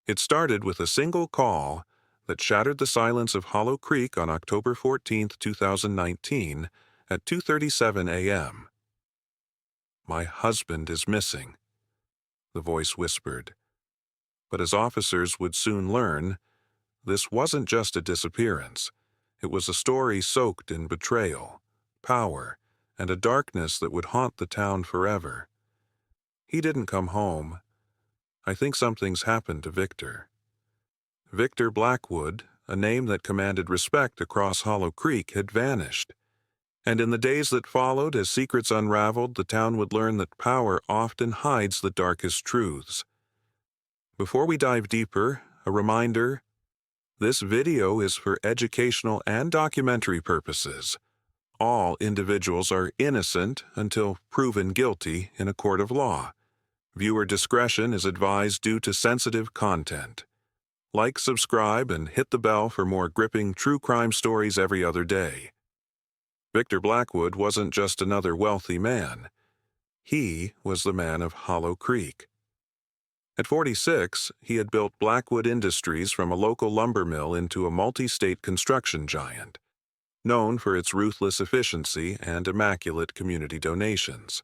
It started with a single call that shattered the silence of Hollow Creek on October 14, 2019, at 2:37 a.m. "My husband is missing," the voice whispered. But as officers would soon learn, this wasn't just a disappearance. It was a story soaked in betrayal, power, and a darkness that would haunt the town forever. He didn't come home. I think something's happened to Victor. Victor Blackwood, a name that commanded respect across Hollow Creek, had vanished. And in the days that followed, as secrets unraveled, the town would learn that power often hides the darkest truths. Before we dive deeper, a reminder: this video is for educational and documentary purposes. All individuals are innocent until proven guilty in a court of law. Viewer discretion is advised due to sensitive content. Like, subscribe, and hit the bell for more gripping true crime stories every other day. Victor Blackwood wasn't just another wealthy man. He was the man of Hollow Creek. At 46, he had built Blackwood Industries from a local lumber mill into a multi-state construction giant, known for its ruthless efficiency and immaculate community donations.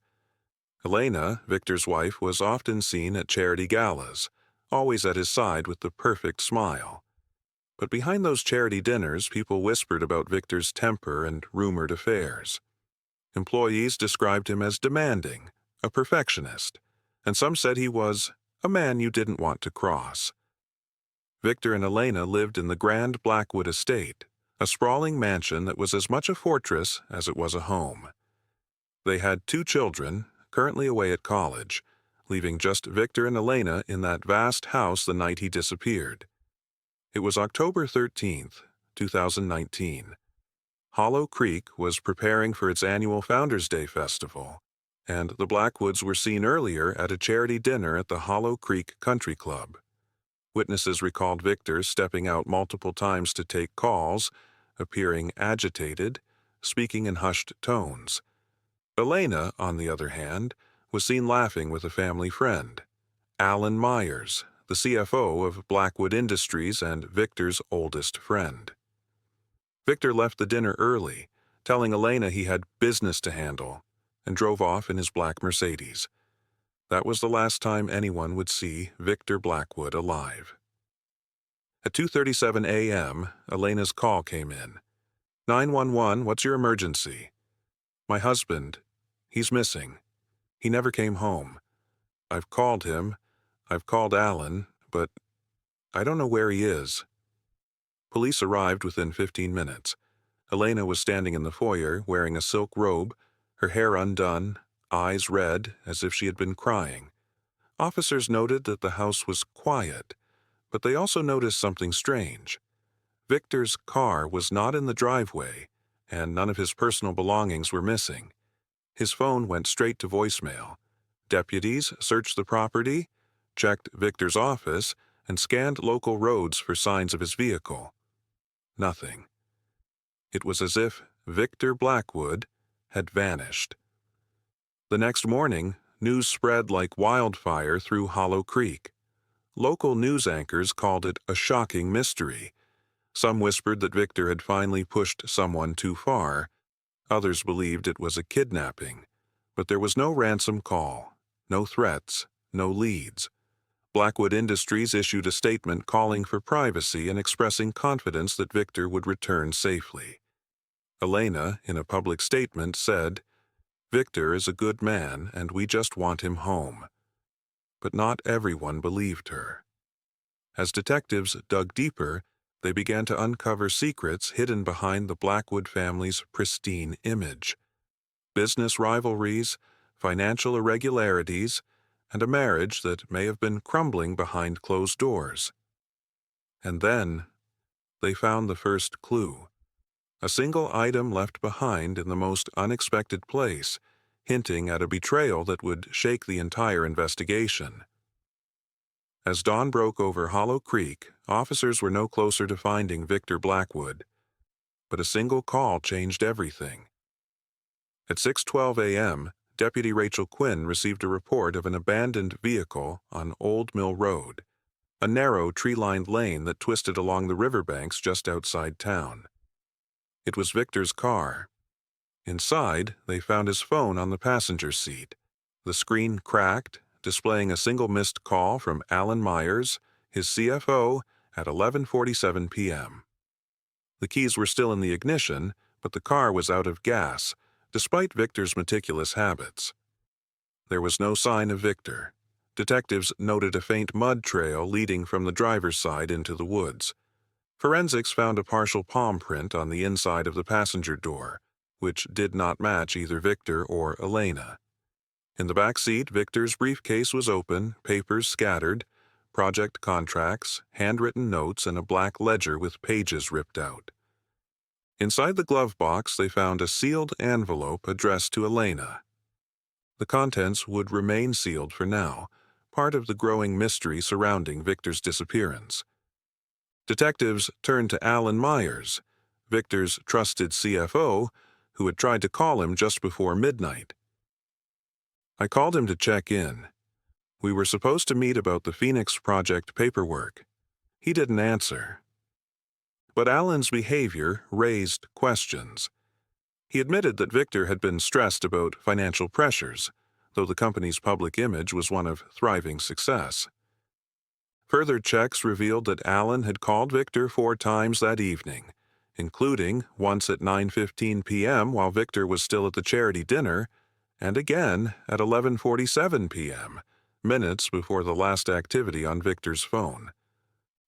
Elena, Victor's wife, was often seen at charity galas, always at his side with the perfect smile. But behind those charity dinners, people whispered about Victor's temper and rumored affairs. Employees described him as demanding, a perfectionist, and some said he was a man you didn't want to cross. Victor and Elena lived in the Grand Blackwood estate, a sprawling mansion that was as much a fortress as it was a home. They had 2 children, currently away at college, leaving just Victor and Elena in that vast house the night he disappeared. It was October 13th, 2019. Hollow Creek was preparing for its annual Founders Day festival, and the Blackwoods were seen earlier at a charity dinner at the Hollow Creek Country Club. Witnesses recalled Victor stepping out multiple times to take calls, appearing agitated, speaking in hushed tones. Elena, on the other hand, was seen laughing with a family friend, Alan Myers, the CFO of Blackwood Industries and Victor's oldest friend. Victor left the dinner early, telling Elena he had business to handle, and drove off in his black Mercedes. That was the last time anyone would see Victor Blackwood alive. At 2:37 a.m., Elena's call came in. "911, what's your emergency?" "My husband. He's missing. He never came home. I've called him. I've called Alan, but I don't know where he is." Police arrived within 15 minutes. Elena was standing in the foyer, wearing a silk robe, her hair undone, eyes red, as if she had been crying. Officers noted that the house was quiet, but they also noticed something strange. Victor's car was not in the driveway, and none of his personal belongings were missing. His phone went straight to voicemail. Deputies searched the property, checked Victor's office, and scanned local roads for signs of his vehicle. Nothing. It was as if Victor Blackwood had vanished. The next morning, news spread like wildfire through Hollow Creek. Local news anchors called it a shocking mystery. Some whispered that Victor had finally pushed someone too far. Others believed it was a kidnapping. But there was no ransom call, no threats, no leads. Blackwood Industries issued a statement calling for privacy and expressing confidence that Victor would return safely. Elena, in a public statement, said, "Victor is a good man, and we just want him home." But not everyone believed her. As detectives dug deeper, they began to uncover secrets hidden behind the Blackwood family's pristine image. Business rivalries, financial irregularities, and a marriage that may have been crumbling behind closed doors. And then they found the first clue. A single item left behind in the most unexpected place, hinting at a betrayal that would shake the entire investigation. As dawn broke over Hollow Creek, officers were no closer to finding Victor Blackwood. But a single call changed everything. At 6:12 a.m., Deputy Rachel Quinn received a report of an abandoned vehicle on Old Mill Road. a narrow, tree-lined lane that twisted along the riverbanks just outside town. It was Victor's car. Inside, they found his phone on the passenger seat. The screen cracked, displaying a single missed call from Alan Myers, his CFO, at 11:47 p.m. The keys were still in the ignition, but the car was out of gas, despite Victor's meticulous habits. There was no sign of Victor. Detectives noted a faint mud trail leading from the driver's side into the woods. Forensics found a partial palm print on the inside of the passenger door, which did not match either Victor or Elena. In the back seat, Victor's briefcase was open, papers scattered, project contracts, handwritten notes, and a black ledger with pages ripped out. Inside the glove box, they found a sealed envelope addressed to Elena. The contents would remain sealed for now, part of the growing mystery surrounding Victor's disappearance. Detectives turned to Alan Myers, Victor's trusted CFO, who had tried to call him just before midnight. I called him to check in. We were supposed to meet about the Phoenix Project paperwork. He didn't answer. But Alan's behavior raised questions. He admitted that Victor had been stressed about financial pressures, though the company's public image was one of thriving success. Further checks revealed that Alan had called Victor 4 times that evening, including once at 9:15 p.m. while Victor was still at the charity dinner, and again at 11:47 p.m., minutes before the last activity on Victor's phone.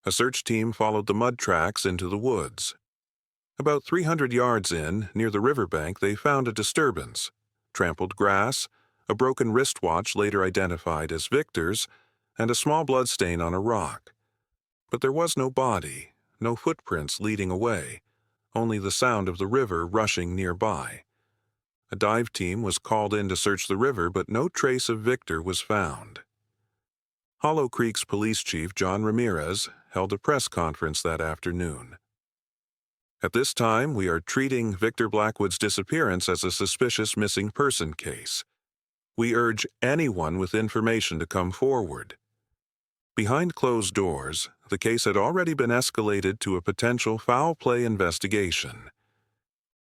A search team followed the mud tracks into the woods. About 300 yards in, near the riverbank, they found a disturbance: trampled grass, a broken wristwatch later identified as Victor's, and a small bloodstain on a rock. But there was no body, no footprints leading away, only the sound of the river rushing nearby. A dive team was called in to search the river, but no trace of Victor was found. Hollow Creek's police chief, John Ramirez, held a press conference that afternoon. At this time, we are treating Victor Blackwood's disappearance as a suspicious missing person case. We urge anyone with information to come forward. Behind closed doors, the case had already been escalated to a potential foul play investigation.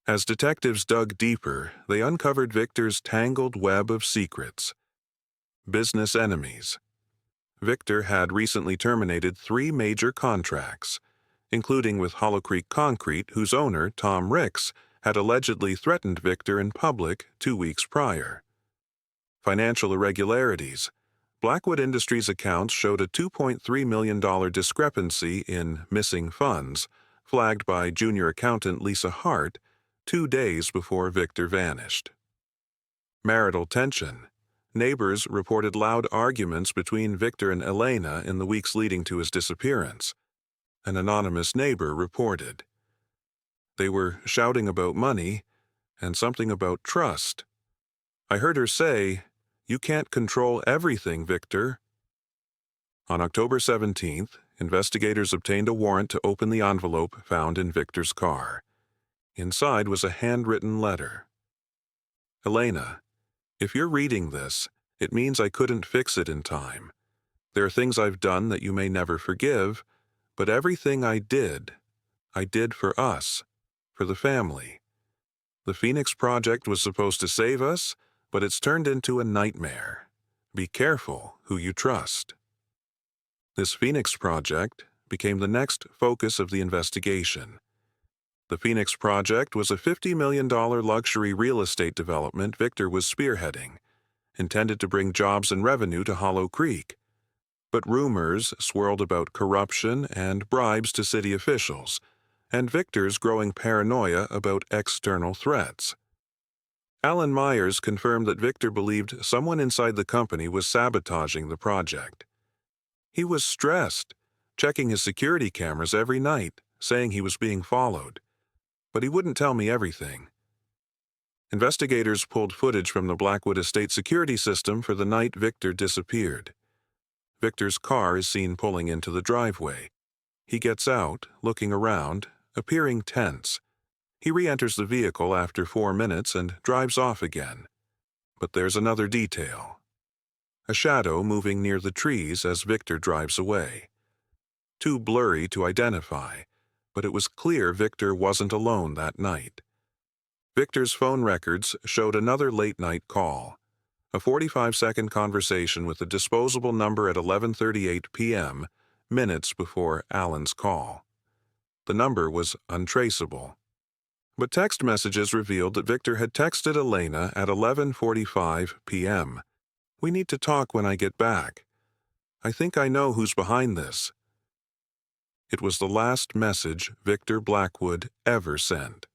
As detectives dug deeper, they uncovered Victor's tangled web of secrets. Business enemies. Victor had recently terminated 3 major contracts, including with Hollow Creek Concrete, whose owner, Tom Ricks, had allegedly threatened Victor in public 2 weeks prior. Financial irregularities. Blackwood Industries' accounts showed a $2.3 million discrepancy in missing funds, flagged by junior accountant Lisa Hart 2 days before Victor vanished. Marital tension. Neighbors reported loud arguments between Victor and Elena in the weeks leading to his disappearance. An anonymous neighbor reported. They were shouting about money and something about trust. I heard her say, "You can't control everything, Victor." On October 17th, investigators obtained a warrant to open the envelope found in Victor's car. Inside was a handwritten letter. Elena, if you're reading this, it means I couldn't fix it in time. There are things I've done that you may never forgive, but everything I did for us, for the family. The Phoenix Project was supposed to save us, but it's turned into a nightmare. Be careful who you trust. This Phoenix Project became the next focus of the investigation. The Phoenix Project was a $50 million luxury real estate development Victor was spearheading, intended to bring jobs and revenue to Hollow Creek. But rumors swirled about corruption and bribes to city officials, and Victor's growing paranoia about external threats. Alan Myers confirmed that Victor believed someone inside the company was sabotaging the project. He was stressed, checking his security cameras every night, saying he was being followed. But he wouldn't tell me everything. Investigators pulled footage from the Blackwood estate security system for the night Victor disappeared. Victor's car is seen pulling into the driveway. He gets out, looking around, appearing tense. He re-enters the vehicle after 4 minutes and drives off again. But there's another detail. A shadow moving near the trees as Victor drives away. too blurry to identify, but it was clear Victor wasn't alone that night. Victor's phone records showed another late-night call, a 45-second conversation with a disposable number at 11:38 p.m., minutes before Alan's call. The number was untraceable. But text messages revealed that Victor had texted Elena at 11:45 p.m. "We need to talk when I get back. I think I know who's behind this." It was the last message Victor Blackwood ever sent.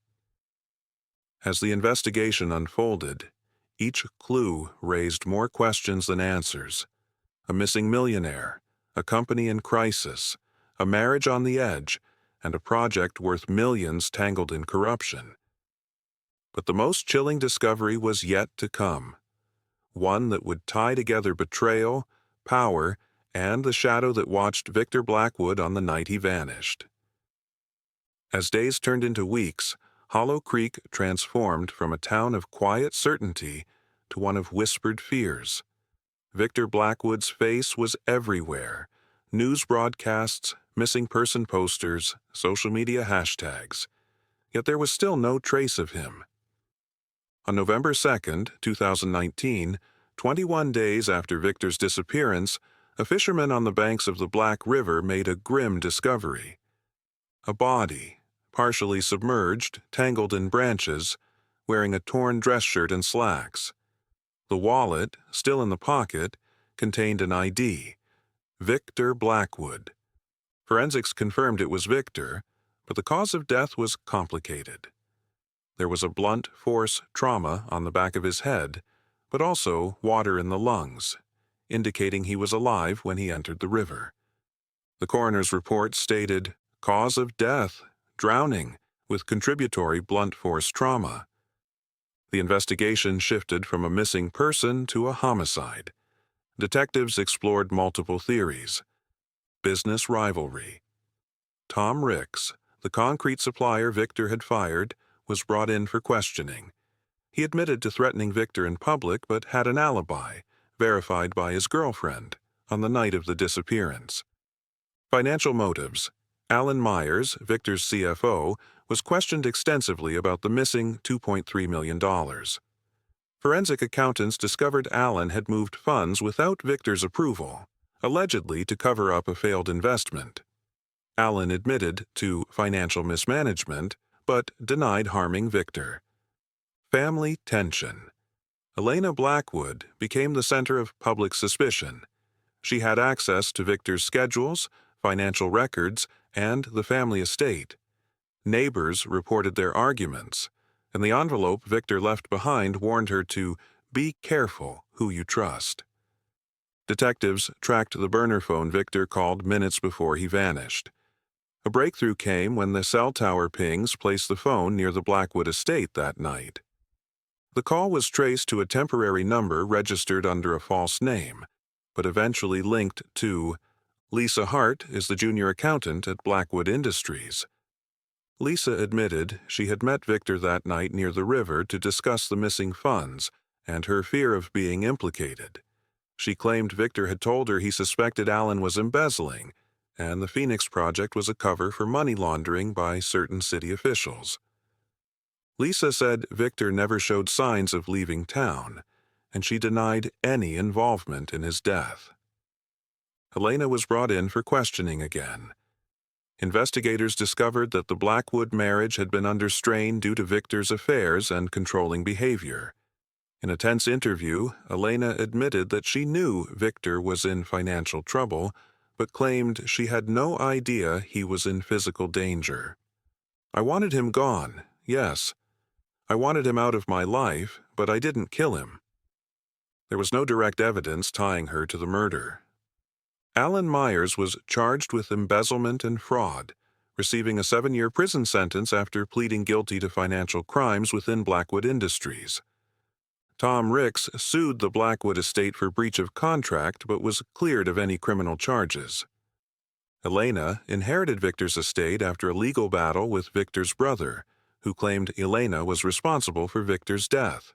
As the investigation unfolded, each clue raised more questions than answers. A missing millionaire, a company in crisis, a marriage on the edge, and a project worth millions tangled in corruption. But the most chilling discovery was yet to come, one that would tie together betrayal, power, and the shadow that watched Victor Blackwood on the night he vanished. As days turned into weeks, Hollow Creek transformed from a town of quiet certainty to one of whispered fears. Victor Blackwood's face was everywhere: news broadcasts, missing person posters, social media hashtags. Yet there was still no trace of him. On November 2, 2019, 21 days after Victor's disappearance, a fisherman on the banks of the Black River made a grim discovery. A body, partially submerged, tangled in branches, wearing a torn dress shirt and slacks. The wallet, still in the pocket, contained an ID: Victor Blackwood. Forensics confirmed it was Victor, but the cause of death was complicated. There was a blunt force trauma on the back of his head, but also water in the lungs, indicating he was alive when he entered the river. The coroner's report stated, "Cause of death, drowning, with contributory blunt force trauma." The investigation shifted from a missing person to a homicide. Detectives explored multiple theories. Business rivalry. Tom Ricks, the concrete supplier Victor had fired, was brought in for questioning. He admitted to threatening Victor in public but had an alibi, verified by his girlfriend, on the night of the disappearance. Financial motives. Alan Myers, Victor's CFO, was questioned extensively about the missing $2.3 million. Forensic accountants discovered Alan had moved funds without Victor's approval, allegedly to cover up a failed investment. Alan admitted to financial mismanagement, but denied harming Victor. Family tension. Elena Blackwood became the center of public suspicion. She had access to Victor's schedules, financial records, and the family estate. Neighbors reported their arguments, and the envelope Victor left behind warned her to be careful who you trust. Detectives tracked the burner phone Victor called minutes before he vanished. A breakthrough came when the cell tower pings placed the phone near the Blackwood estate that night. The call was traced to a temporary number registered under a false name, but eventually linked to Lisa Hart is the junior accountant at Blackwood Industries. Lisa admitted she had met Victor that night near the river to discuss the missing funds and her fear of being implicated. She claimed Victor had told her he suspected Alan was embezzling, and the Phoenix project was a cover for money laundering by certain city officials. Lisa said Victor never showed signs of leaving town, and she denied any involvement in his death. Elena was brought in for questioning again. Investigators discovered that the Blackwood marriage had been under strain due to Victor's affairs and controlling behavior. In a tense interview, Elena admitted that she knew Victor was in financial trouble, but claimed she had no idea he was in physical danger. "I wanted him gone, yes. I wanted him out of my life, but I didn't kill him." There was no direct evidence tying her to the murder. Alan Myers was charged with embezzlement and fraud, receiving a 7-year prison sentence after pleading guilty to financial crimes within Blackwood Industries. Tom Ricks sued the Blackwood estate for breach of contract but was cleared of any criminal charges. Elena inherited Victor's estate after a legal battle with Victor's brother, who claimed Elena was responsible for Victor's death.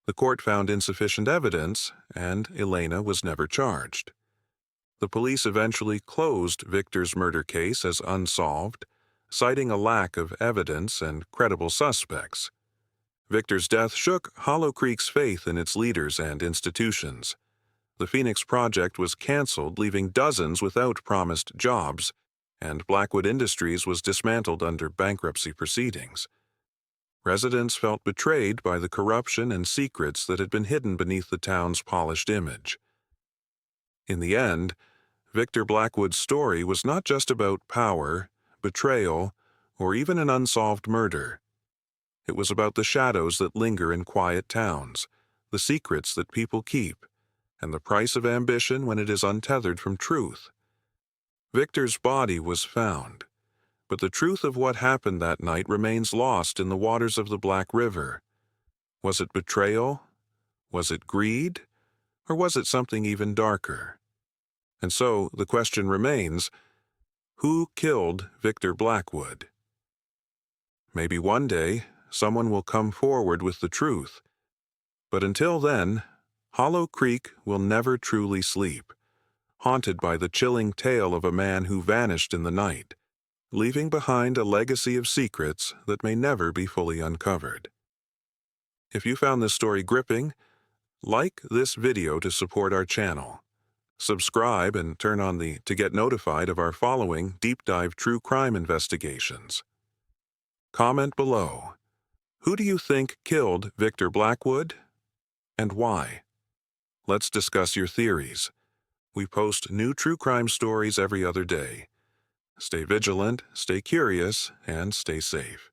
The court found insufficient evidence, and Elena was never charged. The police eventually closed Victor's murder case as unsolved, citing a lack of evidence and credible suspects. Victor's death shook Hollow Creek's faith in its leaders and institutions. The Phoenix Project was canceled, leaving dozens without promised jobs, and Blackwood Industries was dismantled under bankruptcy proceedings. Residents felt betrayed by the corruption and secrets that had been hidden beneath the town's polished image. In the end, Victor Blackwood's story was not just about power, betrayal, or even an unsolved murder. It was about the shadows that linger in quiet towns, the secrets that people keep, and the price of ambition when it is untethered from truth. Victor's body was found, but the truth of what happened that night remains lost in the waters of the Black River. Was it betrayal? Was it greed? Or was it something even darker? And so the question remains, who killed Victor Blackwood? Maybe one day, someone will come forward with the truth. But until then, Hollow Creek will never truly sleep, haunted by the chilling tale of a man who vanished in the night, leaving behind a legacy of secrets that may never be fully uncovered. If you found this story gripping, like this video to support our channel. Subscribe and turn on to get notified of our following deep dive true crime investigations. Comment below. Who do you think killed Victor Blackwood, and why? Let's discuss your theories. We post new true crime stories every other day. Stay vigilant, stay curious, and stay safe.